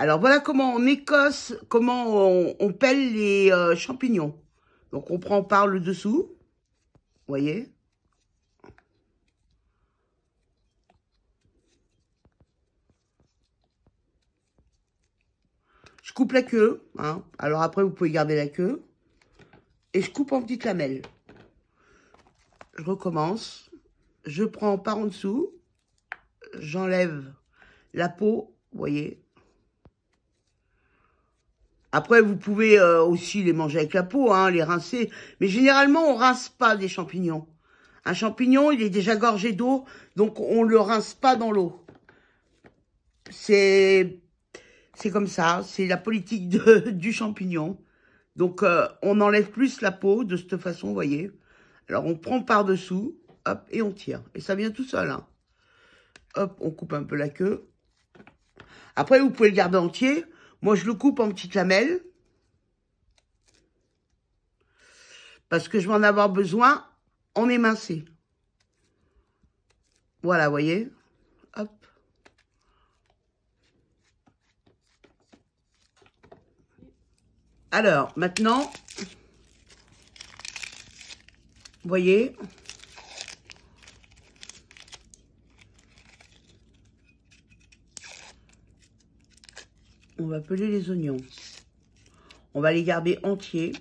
Alors voilà comment en Écosse, comment on pèle les champignons. Donc on prend par le dessous, vous voyez. Je coupe la queue, hein. Alors après vous pouvez garder la queue. Et je coupe en petites lamelles. Je recommence. Je prends par en dessous. J'enlève la peau, vous voyez. Après, vous pouvez aussi les manger avec la peau, hein, les rincer. Mais généralement, on rince pas des champignons. Un champignon, il est déjà gorgé d'eau, donc on le rince pas dans l'eau. C'est comme ça, c'est la politique du champignon. Donc, on enlève plus la peau de cette façon, vous voyez. Alors, on prend par-dessous, hop, et on tire. Et ça vient tout seul, hein. Hop, on coupe un peu la queue. Après, vous pouvez le garder entier. Moi, je le coupe en petites lamelles. Parce que je vais en avoir besoin en émincé. Voilà, vous voyez. Hop. Alors, maintenant, vous voyez. On va peler les oignons. On va les garder entiers.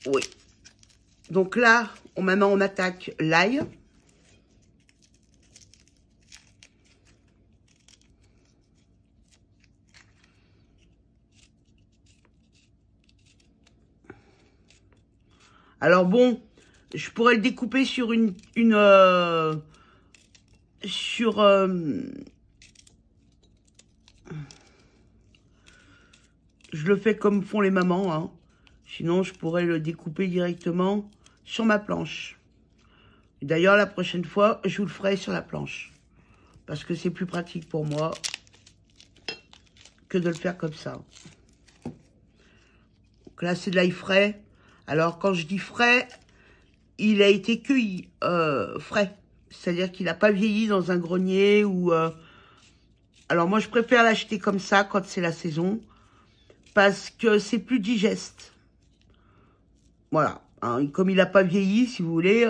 Oui. Donc là, maintenant, on attaque l'ail. Alors bon, je pourrais le découper sur je le fais comme font les mamans, hein. Sinon, je pourrais le découper directement sur ma planche. D'ailleurs, la prochaine fois, je vous le ferai sur la planche. Parce que c'est plus pratique pour moi que de le faire comme ça. Donc là, c'est de l'ail frais. Alors, quand je dis frais, il a été cueilli frais. C'est-à-dire qu'il n'a pas vieilli dans un grenier ou... Alors, moi, je préfère l'acheter comme ça quand c'est la saison. Parce que c'est plus digeste. Voilà. Hein, comme il n'a pas vieilli, si vous voulez,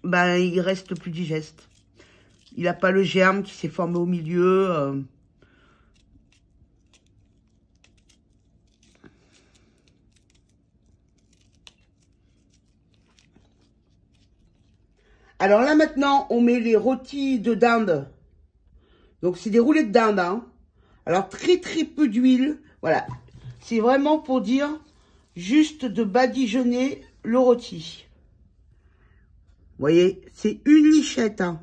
ben, il reste plus digeste. Il n'a pas le germe qui s'est formé au milieu. Alors là, maintenant, on met les rôtis de dinde. Donc, c'est des roulets de dinde, hein. Alors, très, très peu d'huile. Voilà. C'est vraiment pour dire juste de badigeonner le rôti. Vous voyez, c'est une lichette, hein.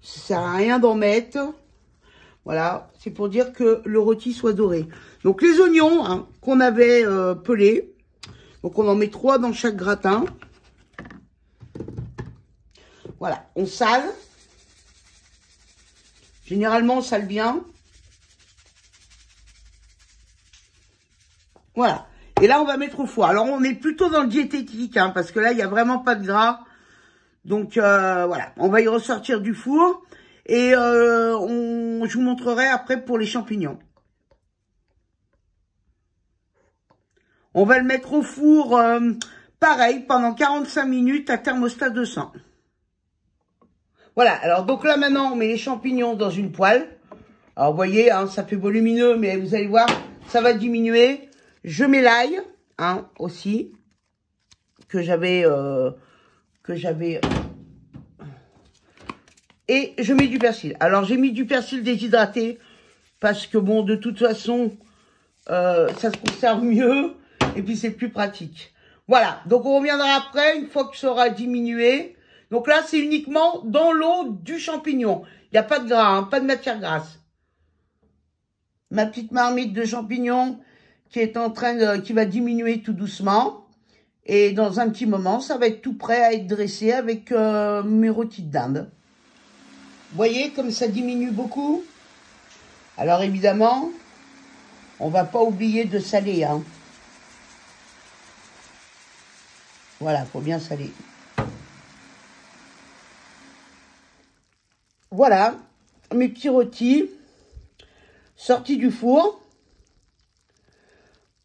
Ça sert à rien d'en mettre. Voilà, c'est pour dire que le rôti soit doré. Donc, les oignons, hein, qu'on avait pelés. Donc, on en met 3 dans chaque gratin. Voilà, on sale. Généralement, on sale bien. Voilà. Et là, on va mettre au four. Alors, on est plutôt dans le diététique, hein, parce que là, il n'y a vraiment pas de gras. Donc, voilà. On va y ressortir du four. Et je vous montrerai après pour les champignons. On va le mettre au four, pareil, pendant 45 minutes à thermostat 200. Voilà. Alors, donc là, maintenant, on met les champignons dans une poêle. Alors, vous voyez, hein, ça fait volumineux, mais vous allez voir, ça va diminuer. Je mets l'ail, hein, aussi, que j'avais, et je mets du persil. Alors, j'ai mis du persil déshydraté, parce que bon, de toute façon, ça se conserve mieux, et puis c'est plus pratique. Voilà, donc on reviendra après, une fois que ça aura diminué. Donc là, c'est uniquement dans l'eau du champignon. Il n'y a pas de gras, hein, pas de matière grasse. Ma petite marmite de champignons qui est en train de, qui va diminuer tout doucement. Et dans un petit moment, ça va être tout prêt à être dressé avec mes rôtis de dinde. Vous voyez comme ça diminue beaucoup? Alors évidemment, on va pas oublier de saler, hein. Voilà, faut bien saler. Voilà, mes petits rôtis sortis du four.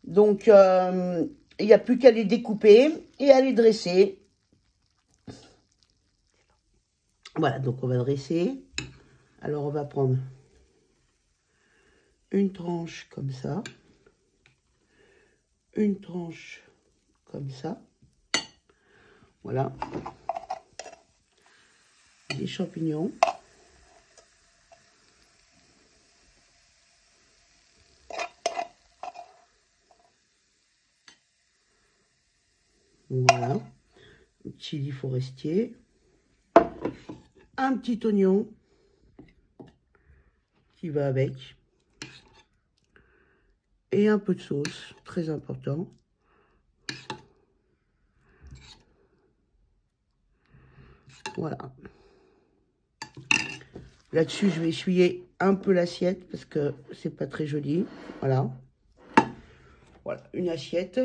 Donc, il n'y a plus qu'à les découper et à les dresser. Voilà, donc on va dresser. Alors, on va prendre une tranche comme ça. Une tranche comme ça. Voilà. Des champignons. Voilà. Un chili forestier. Un petit oignon qui va avec. Et un peu de sauce, très important. Voilà. Là-dessus, je vais essuyer un peu l'assiette parce que c'est pas très joli. Voilà. Voilà, une assiette.